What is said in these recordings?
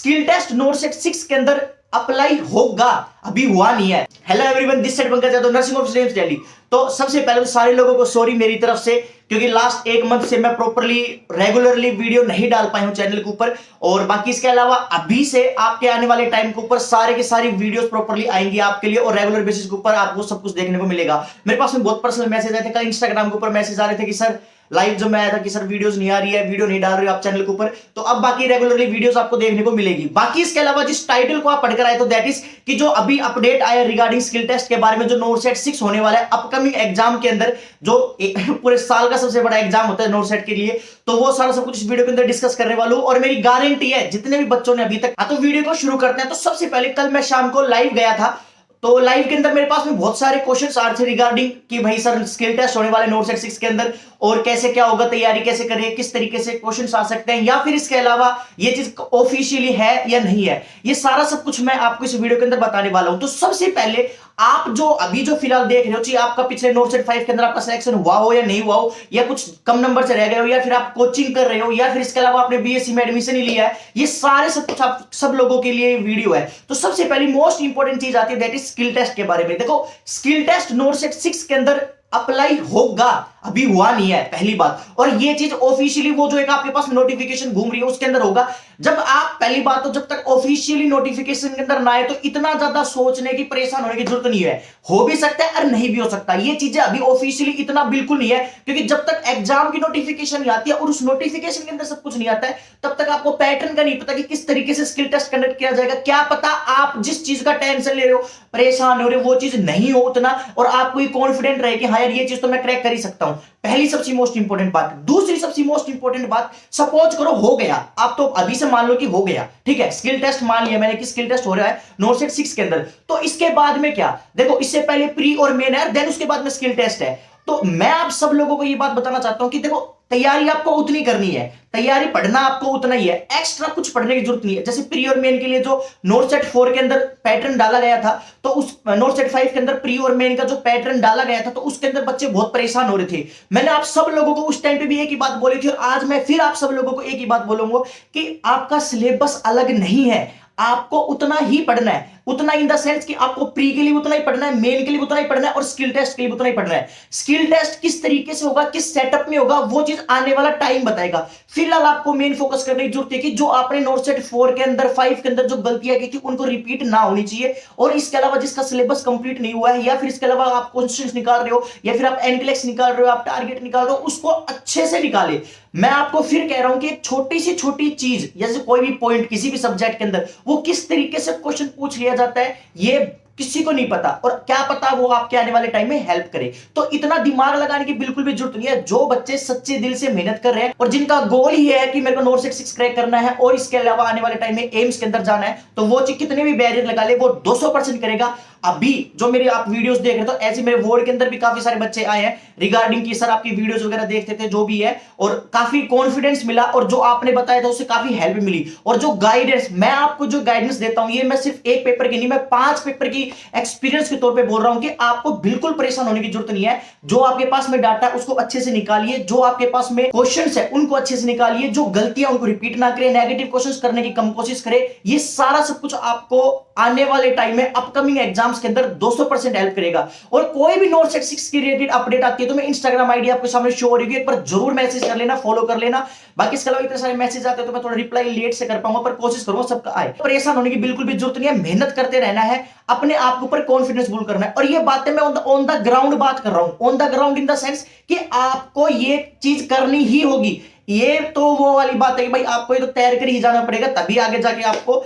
Skill test not set 6 के अंदर apply होगा, अभी हुआ नहीं है। Hello everyone, this side Pankaj Yadav, nursing of students Delhi. तो सबसे पहले तो सारे लोगों को सॉरी मेरी तरफ से, क्योंकि लास्ट एक मंथ से मैं प्रॉपर्ली रेगुलरली वीडियो नहीं डाल पाया हूं चैनल के ऊपर। और बाकी इसके अलावा अभी से आपके आने वाले टाइम के ऊपर सारे के सारी वीडियोस प्रॉपर्ली आएंगी आपके लिए, और रेगुलर बेसिस के ऊपर आपको सब कुछ देखने को मिलेगा। मेरे पास में बहुत पर्सनल मैसेज आए थे, कल इंस्टाग्राम के ऊपर मैसेज आ रहे थे कि सर लाइव जो मैं आया था कि सर वीडियोस नहीं आ रही है, वीडियो नहीं डाल रहे हो आप चैनल के ऊपर। तो अब बाकी रेगुलरली वीडियोस आपको देखने को मिलेगी। बाकी इसके अलावा जिस टाइटल को आप पढ़कर आए तो दैट इज कि जो अभी अपडेट आया रिगार्डिंग स्किल टेस्ट के बारे में, जो नोट सेट 6 होने वाला है अपकमिंग एग्जाम के अंदर, जो पूरे साल का सबसे बड़ा एग्जाम होता है नोट सेट के लिए, तो वो सारा सब कुछ इस वीडियो के अंदर डिस्कस करने वाला हूं। और मेरी गारंटी है जितने भी बच्चों ने अभी तक, तो वीडियो को शुरू करते हैं। तो सबसे पहले कल मैं शाम को लाइव गया था, तो लाइव के अंदर मेरे पास में बहुत सारे क्वेश्चंस आ रहे थे रिगार्डिंग कि भाई सर स्किल टेस्ट होने वाले नोट सेट 6 के अंदर, और कैसे क्या होगा, तैयारी कैसे करें, किस तरीके से क्वेश्चंस आ सकते हैं, या फिर इसके अलावा ये चीज ऑफिशियली है या नहीं है, ये सारा सब कुछ मैं आपको इस वीडियो के अंदर बताने वाला हूं। तो सबसे पहले आप जो अभी जो फिलहाल देख रहे हो, चाहे आपका पिछले नोट सेट 5 के अंदर आपका सिलेक्शन हुआ हो या नहीं हुआ हो, या कुछ कम नंबर से रह गए हो, या फिर आप कोचिंग कर रहे हो, या फिर इसके अलावा आपने बीएससी में एडमिशन ही लिया है, ये सारे सब कुछ आप सब लोगों के लिए वीडियो है। तो सबसे पहली मोस्ट इंपॉर्टेंट चीज आती है दैट इज स्किल टेस्ट के बारे में। देखो स्किल टेस्ट नोट सेट 6 के अंदर अप्लाई होगा, अभी हुआ नहीं है, पहली बात। और ये चीज ऑफिशियली वो जो एक आपके पास नोटिफिकेशन घूम रही है उसके अंदर होगा। जब आप पहली बात तो जब तक ऑफिशियली नोटिफिकेशन के अंदर ना आए तो इतना ज्यादा सोचने की, परेशान होने की जरूरत नहीं है। हो भी सकता है और नहीं भी हो सकता, ये चीजें अभी ऑफिशियली इतना बिल्कुल नहीं है, क्योंकि जब तक एग्जाम की नोटिफिकेशन नहीं आती है और उस नोटिफिकेशन के अंदर सब कुछ नहीं आता है, तब तक आपको पैटर्न का नहीं पता कि किस तरीके से स्किल टेस्ट कंडक्ट किया जाएगा। क्या पता आप जिस चीज का टेंशन ले रहे हो, परेशान हो रहे हो, वो चीज नहीं हो उतना, और आपको ये कॉन्फिडेंट रहे कि हाँ यार ये चीज तो मैं क्रैक कर ही सकता हूं। पहली सबसे मोस्ट इंपॉर्टेंट बात। दूसरी सबसे मोस्ट इंपॉर्टेंट बात, सपोज करो हो गया, आप तो अभी से मान लो कि हो गया, ठीक है, स्किल टेस्ट मान लिया मैंने कि स्किल टेस्ट हो रहा है नोट सेट 6 के अंदर। तो इसके बाद में क्या, देखो इससे पहले प्री और मेन है, देन उसके बाद में स्किल टेस्ट है। तो मैं आप सब लोगों को ये बात बताना चाहता हूं कि देखो तैयारी आपको उतनी करनी है, तैयारी पढ़ना आपको उतना ही है, एक्स्ट्रा कुछ पढ़ने की जरूरत नहीं है। जैसे प्री और मेन के लिए जो नोट सेट 4 के अंदर पैटर्न डाला गया था, तो उस नोट सेट 5 के अंदर प्री और मेन का जो पैटर्न डाला गया था, तो उसके अंदर बच्चे बहुत परेशान हो रहे थे। मैंने आप सब लोगों को उस टाइम पे भी एक ही बात बोली थी, और आज मैं फिर आप सब लोगों को एक ही बात बोलूंगा कि आपका सिलेबस अलग नहीं है, आपको उतना ही पढ़ना है। उतना इन द सेंस कि आपको प्री के लिए उतना ही पढ़ना है, मेन के लिए उतना ही पढ़ना है, और स्किल टेस्ट के लिए उतना ही पढ़ना है। स्किल टेस्ट किस तरीके से होगा, किस सेटअप में होगा, वो चीज आने वाला टाइम बताएगा। फिलहाल आपको मेन फोकस करने की जरूरत है कि जो आपने नोट सेट 4 के अंदर, 5 के अंदर जो गलतियां की थी उनको रिपीट ना होनी चाहिए। और इसके अलावा जिसका सिलेबस कंप्लीट नहीं हुआ है, या फिर इसके अलावा आप क्वेश्चंस निकाल रहे हो, या फिर आप एनक्लेक्स निकाल रहे हो, आप टारगेट निकाल रहे हो, उसको अच्छे से निकाले। मैं आपको फिर कह रहा हूं कि एक छोटी सी छोटी चीज, जैसे कोई भी पॉइंट किसी भी सब्जेक्ट के अंदर, वो किस तरीके से क्वेश्चन पूछ लिया जाता है ये किसी को नहीं पता, और क्या पता वो आपके आने वाले टाइम में हेल्प करे। तो इतना दिमाग लगाने की बिल्कुल भी जरूरत नहीं है। जो बच्चे सच्चे दिल से मेहनत कर रहे हैं और जिनका गोल ही है कि मेरे को नोट सेट 6 क्रैक करना है और इसके अलावा आने वाले टाइम में एम्स के अंदर जाना है, तो वो चीज कितने भी बैरियर लगा ले वो 200% करेगा। अभी जो मेरे आप वीडियोस देख रहे हो, तो ऐसे मेरे बोर्ड के अंदर भी काफी सारे बच्चे आए हैं रिगार्डिंग कि सर आपकी वीडियोस वगैरह देखते थे जो भी है, और काफी कॉन्फिडेंस मिला, और जो आपने बताया था उससे काफी हेल्प मिली। और जो गाइडेंस मैं आपको जो गाइडेंस देता हूं, ये मैं सिर्फ एक पेपर की नहीं, मैं 5 पेपर की एक्सपीरियंस के तौर पे बोल रहा हूं कि आपको बिल्कुल परेशान होने की जरूरत नहीं है। जो आपके पास में डाटा है उसको अच्छे से निकालिए, जो आपके पास में क्वेश्चंस है उनको अच्छे से निकालिए, जो गलतियां उनको रिपीट ना करें, नेगेटिव क्वेश्चंस करने की कम कोशिश करें। ये सारा सब कुछ आपको आने वाले टाइम में अपकमिंग एग्जाम्स के अंदर 200% हेल्प करेगा। और कोई भी नोट सेट 6 की रिलेटेड अपडेट आती है तो मैं इंस्टाग्राम आईडी आपके सामने शो हो रही है, एक बार जरूर मैसेज कर लेना, फॉलो कर लेना। बाकी इसके अलावा इतने सारे मैसेज आते हैं तो मैं थोड़ा रिप्लाई लेट से कर पाऊंगा, पर कोशिश करूंगा सबका आए। परेशान होने की बिल्कुल भी जरूरत नहीं है, मेहनत करते रहना है, अपने आप के ऊपर कॉन्फिडेंस बिल्ड करना है। और ये बातें मैं ऑन द ग्राउंड बात कर रहा हूं, on the ground in the sense कि आपको ये चीज करनी ही होगी। ये तो वो वाली बात है कि भाई आपको ये तो तैर कर ही जाना पड़ेगा, तभी आगे जाके आपको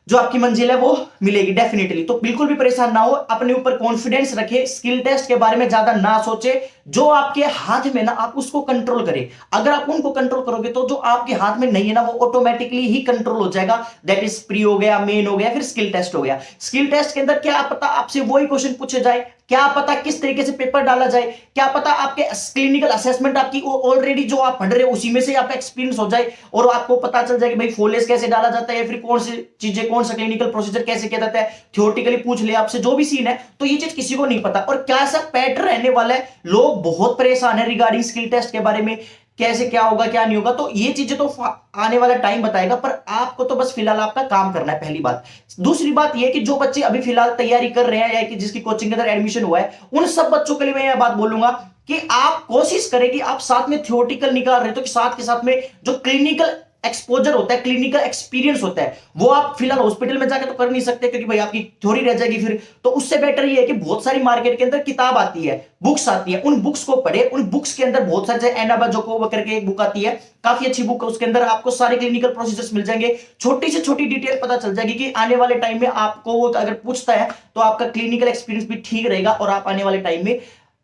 जो आपकी मंजिल है वो मिलेगी डेफिनेटली। तो बिल्कुल भी परेशान ना हो, अपने ऊपर कॉन्फिडेंस रखे, स्किल टेस्ट के बारे में ज्यादा ना सोचे, जो आपके हाथ में ना आप उसको कंट्रोल करें। अगर आप उनको कंट्रोल करोगे तो जो आपके हाथ में नहीं है ना वो ऑटोमेटिकली ही कंट्रोल हो जाएगा। दैट इज प्री हो गया, मेन हो गया, फिर स्किल टेस्ट हो गया। स्किल टेस्ट के अंदर क्या पता आपसे वही क्वेश्चन पूछे जाए, क्या पता किस तरीके से पेपर डाला जाए, क्या पता आपके क्लिनिकल असेसमेंट आपकी ऑलरेडी जो आप पढ़ रहे हो उसी में से आपका एक्सपीरियंस हो जाए, और आपको पता चल जाए कि भाई फोलेस कैसे डाला जाता है, या फिर कौन सी चीजें, कौन सा क्लिनिकल प्रोसीजर कैसे किया जाता है, थियोरेटिकली पूछ ले आपसे जो भी सीन है। तो ये चीज किसी को नहीं पता, और क्या ऐसा पैटर्न रहने वाला है। लोग बहुत परेशान है रिगार्डिंग स्किल टेस्ट के बारे में कैसे क्या होगा क्या नहीं होगा, तो ये चीजें तो आने वाला टाइम बताएगा, पर आपको तो बस फिलहाल आपका काम करना है, पहली बात। दूसरी बात ये कि जो बच्चे अभी फिलहाल तैयारी कर रहे हैं या कि जिसकी कोचिंग के अंदर एडमिशन हुआ है, उन सब बच्चों के लिए मैं यह बात बोलूंगा कि आप कोशिश करें कि आप साथ में थियोरेटिकल निकाल रहे हो तो साथ के साथ में जो क्लिनिकल एक्सपोजर होता है, क्लिनिकल एक्सपीरियंस होता है, वो आप फिलहाल हॉस्पिटल में जाकर तो कर नहीं सकते क्योंकि भाई आपकी थ्योरी रह जाएगी फिर। तो उससे बेटर ये है कि बहुत सारी मार्केट के अंदर किताब आती है, बुक्स आती है, उन बुक्स को पढ़े। उन बुक्स के अंदर बहुत सारे, एनाबा जोकोवा करके एक बुक आती है, काफी अच्छी बुक है, उसके अंदर आपको सारे क्लिनिकल प्रोसीजर्स मिल जाएंगे, छोटी से छोटी डिटेल पता चल जाएगी कि आने वाले टाइम में आपको वो अगर पूछता है तो आपका क्लिनिकल एक्सपीरियंस भी ठीक रहेगा और आप आने वाले टाइम में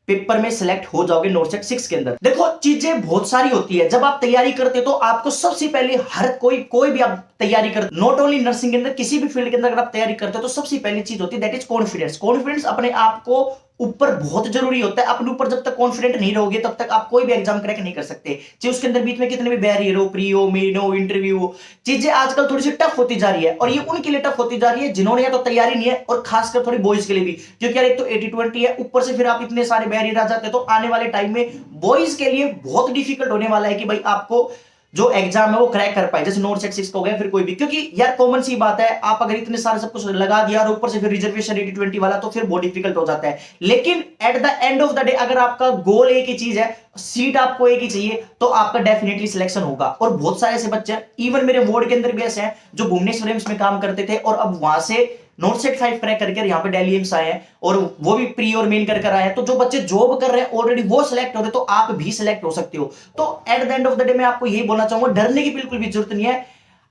पेपर में सिलेक्ट हो जाओगे नोटसेट 6 के अंदर। देखो चीजें बहुत सारी होती है, जब आप तैयारी करते हो तो आपको सबसे पहले हर कोई भी आप तैयारी करते, नॉट ओनली नर्सिंग के अंदर, किसी भी फील्ड के अंदर अगर आप तैयारी करते हो तो सबसे पहली चीज होती है दैट इज कॉन्फिडेंस। कॉन्फिडेंस अपने आप को ऊपर बहुत जरूरी होता है। अपने ऊपर जब तक कॉन्फिडेंट नहीं रहोगे तब तक आप कोई भी एग्जाम क्रैक नहीं कर सकते, चाहे उसके अंदर बीच में कितने भी बैरियर हो, प्री हो, मेन हो, इंटरव्यू हो। चीजें आजकल थोड़ी सी टफ होती जा रही है और ये उनके लिए टफ होती जा रही है जिन्होंने या तो तैयारी नहीं है, और खासकर थोड़ी बॉयज के लिए भी, क्योंकि यार एक तो 80-20 है, ऊपर से फिर आप इतने सारे बैरियर आ जाते हैं, तो आने वाले टाइम में बॉयज के लिए बहुत डिफिकल्ट होने वाला है कि भाई आपको जो एग्जाम है वो क्रैक कर पाए, जैसे नोट सेट 6 हो गया फिर कोई भी, क्योंकि यार कॉमन सी बात है, आप अगर इतने सारे सब कुछ लगा दिया और ऊपर से फिर रिजर्वेशन 80-20 वाला, तो फिर बहुत डिफिकल्ट हो जाता है। लेकिन at the end of the day अगर आपका गोल एक ही चीज है, सीट आपको एक ही चाहिए, तो आपका डेफिनेटली सिलेक्शन होगा। और बहुत सारे ऐसे बच्चे हैं, इवन मेरे वार्ड के अंदर भी ऐसे हैं जो भुवनेश्वर एम्स में काम करते थे और अब वहां से नोट सेट 5 क्रैक करके यहाँ पे दिल्ली एम्स आए हैं और वो भी प्री और मेन कर आए हैं। तो जो बच्चे जॉब कर रहे हैं ऑलरेडी वो सिलेक्ट हो रहे हैं, तो आप भी सिलेक्ट हो सकते हो। तो at the end of the day मैं आपको यही बोलना चाहूंगा, डरने की बिल्कुल भी जरूरत नहीं है।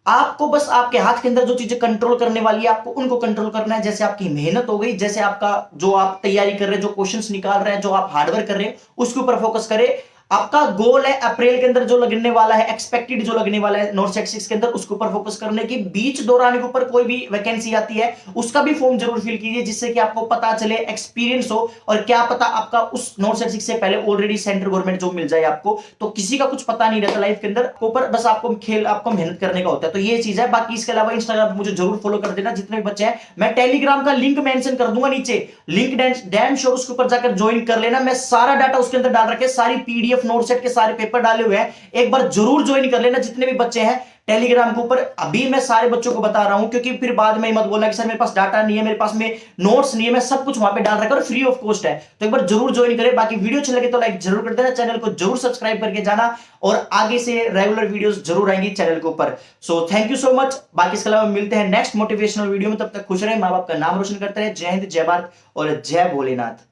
आपको बस आपके हाथ के अंदर जो चीजें कंट्रोल करने वाली है आपको उनको कंट्रोल करना है, जैसे आपकी मेहनत हो गई, जैसे आपका जो आप तैयारी कर रहे हैं, जो क्वेश्चंस निकाल रहे हैं, जो आप हार्डवर्क कर रहे हैं, उसके ऊपर फोकस करें। आपका गोल है अप्रैल के अंदर जो लगने वाला है, एक्सपेक्टेड जो लगने वाला है नोट सेट 6 के अंदर, उसके ऊपर फोकस करने की। बीच दौरान के ऊपर कोई भी वैकेंसी आती है उसका भी फॉर्म जरूर फिल कीजिए, जिससे कि आपको पता चले, एक्सपीरियंस हो, और क्या पता आपका उस नोट सेट 6 से पहले ऑलरेडी सेंट्रल गवर्नमेंट जॉब मिल जाए आपको। तो किसी का कुछ पता नहीं रहता लाइफ के अंदर, ऊपर बस आपको आपको मेहनत करने का होता है। तो ये चीज है। बाकी इसके अलावा इंस्टाग्राम पर मुझे जरूर फॉलो कर देना जितने भी बच्चे हैं। मैं टेलीग्राम का लिंक मेंशन कर दूंगा नीचे, लिंक डैम श्योर उसके ऊपर जाकर ज्वाइन कर लेना। मैं सारा डाटा उसके अंदर डाल रखे, सारी पीडीएफ नोट सेट के सारे पेपर डाले हुए हैं, एक बार जरूर ज्वाइन कर लेना जितने भी बच्चे हैं टेलीग्राम के ऊपर। अभी मैं सारे बच्चों को बता रहा हूं क्योंकि फिर बाद में मत बोलना कि सर मेरे पास डाटा नहीं है, मेरे पास में नोट्स नहीं है। मैं सब कुछ वहां पे डाल रखा और फ्री ऑफ कॉस्ट है, तो एक बार जरूर ज्वाइन करें। बाकी वीडियो अच्छी लगे तो लाइक जरूर कर देना, चैनल को जरूर सब्सक्राइब करके जाना, और आगे से रेगुलर वीडियोस जरूर आएंगी चैनल के ऊपर। So thank you so much. बाकी इसके अलावा मिलते हैं नेक्स्ट मोटिवेशनल वीडियो में, तब तक खुश रहे, माँ बाप का नाम रोशन करते रहे। जय हिंद, जय भारत और जय भोलेनाथ।